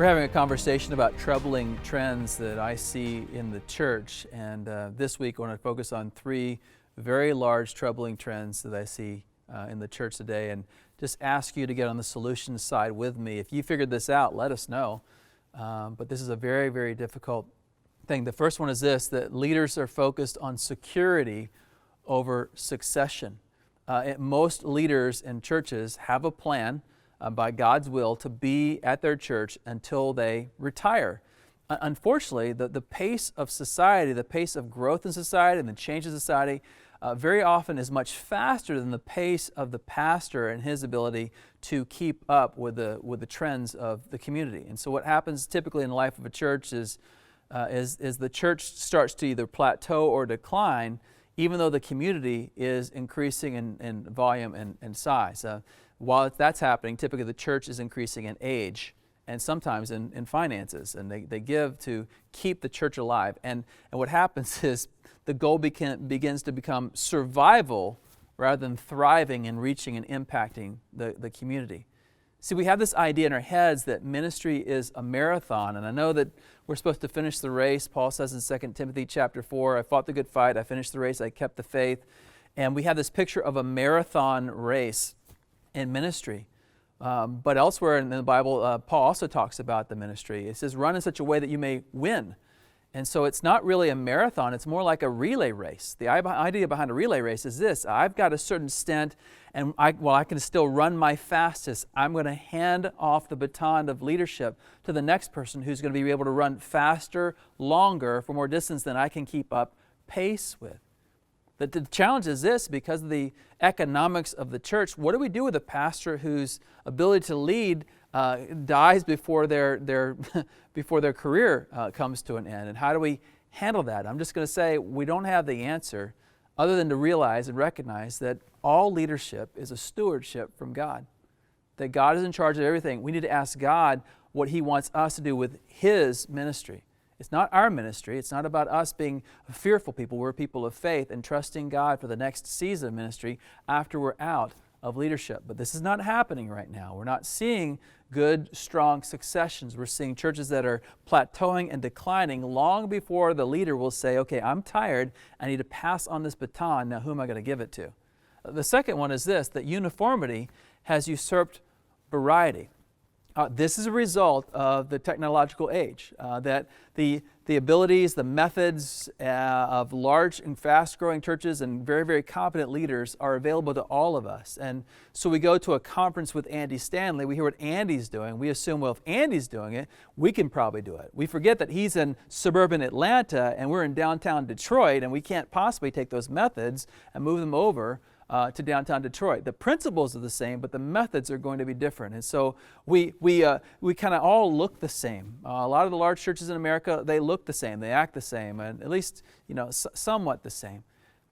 We're having a conversation about troubling trends that I see in the church, and this week I want to focus on three very large troubling trends that I see in the church today, and just ask you to get on the solution side with me. If you figured this out, let us know, but this is a very, very difficult thing. The first one is this, that leaders are focused on security over succession. Most leaders in churches have a plan by God's will to be at their church until they retire. Unfortunately, the pace of society, the pace of growth in society and the change in society very often is much faster than the pace of the pastor and his ability to keep up with the trends of the community. And so what happens typically in the life of a church is the church starts to either plateau or decline, even though the community is increasing in volume and size. While that's happening, typically the church is increasing in age and sometimes in finances, and they give to keep the church alive. And what happens is the goal begins to become survival rather than thriving and reaching and impacting the community. See, we have this idea in our heads that ministry is a marathon, and I know that we're supposed to finish the race. Paul says in 2 Timothy chapter 4, I fought the good fight, I finished the race, I kept the faith. And we have this picture of a marathon race in ministry. But elsewhere in the Bible, Paul also talks about the ministry. It says, run in such a way that you may win. And so it's not really a marathon, it's more like a relay race. The idea behind a relay race is this: I've got a certain stint, and while I can still run my fastest, I'm going to hand off the baton of leadership to the next person who's going to be able to run faster, longer, for more distance than I can keep up pace with. The challenge is this: because of the economics of the church, what do we do with a pastor whose ability to lead dies before their before their career comes to an end? And how do we handle that? I'm just going to say we don't have the answer, other than to realize and recognize that all leadership is a stewardship from God. That God is in charge of everything. We need to ask God what He wants us to do with His ministry. It's not our ministry. It's not about us being fearful people. We're people of faith and trusting God for the next season of ministry after we're out of leadership. But this is not happening right now. We're not seeing good, strong successions. We're seeing churches that are plateauing and declining long before the leader will say, okay, I'm tired. I need to pass on this baton. Now who am I going to give it to? The second one is this, that uniformity has usurped variety. This is a result of the technological age, that the abilities, the methods of large and fast-growing churches and very, very competent leaders are available to all of us. And so we go to a conference with Andy Stanley, we hear what Andy's doing, we assume, well, if Andy's doing it, we can probably do it. We forget that he's in suburban Atlanta and we're in downtown Detroit, and we can't possibly take those methods and move them over to downtown Detroit. The principles are the same, but the methods are going to be different. And so we kind of all look the same. A lot of the large churches in America, they look the same, they act the same, and at least somewhat the same,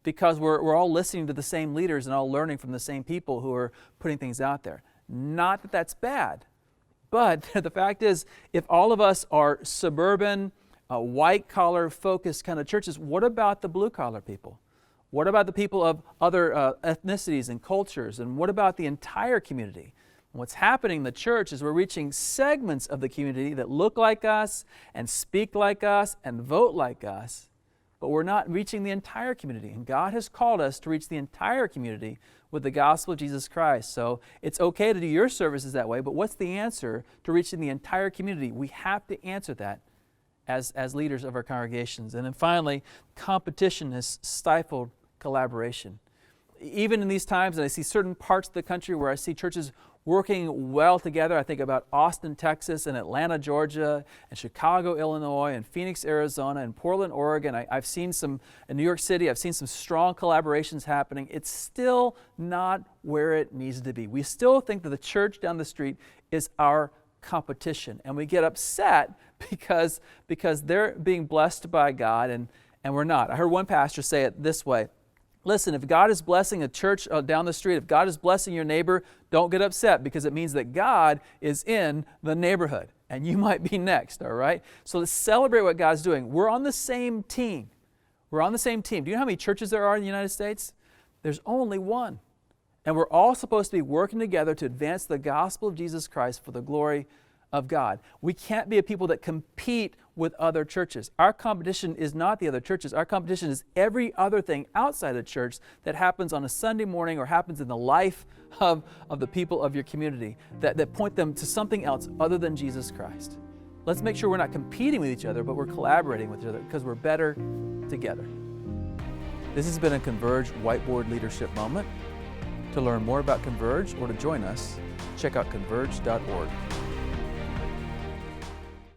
because we're all listening to the same leaders and all learning from the same people who are putting things out there. Not that that's bad, but the fact is, if all of us are suburban, white-collar focused kind of churches, what about the blue-collar people? What about the people of other ethnicities and cultures? And what about the entire community? What's happening in the church is we're reaching segments of the community that look like us and speak like us and vote like us, but we're not reaching the entire community. And God has called us to reach the entire community with the gospel of Jesus Christ. So it's okay to do your services that way, but what's the answer to reaching the entire community? We have to answer that as leaders of our congregations. And then finally, competition has stifled collaboration. Even in these times, and I see certain parts of the country where I see churches working well together. I think about Austin, Texas, and Atlanta, Georgia, and Chicago, Illinois, and Phoenix, Arizona, and Portland, Oregon. I've seen some, in New York City, I've seen some strong collaborations happening. It's still not where it needs to be. We still think that the church down the street is our competition, and we get upset because they're being blessed by God and we're not. I heard one pastor say it this way: listen, if God is blessing a church down the street, if God is blessing your neighbor, don't get upset, because it means that God is in the neighborhood and you might be next, all right? So let's celebrate what God's doing. We're on the same team. We're on the same team. Do you know how many churches there are in the United States? There's only one. And we're all supposed to be working together to advance the gospel of Jesus Christ for the glory of God. We can't be a people that compete with other churches. Our competition is not the other churches. Our competition is every other thing outside the church that happens on a Sunday morning or happens in the life of the people of your community that point them to something else other than Jesus Christ. Let's make sure we're not competing with each other, but we're collaborating with each other because we're better together. This has been a Converge Whiteboard Leadership Moment. To learn more about Converge or to join us, check out converge.org.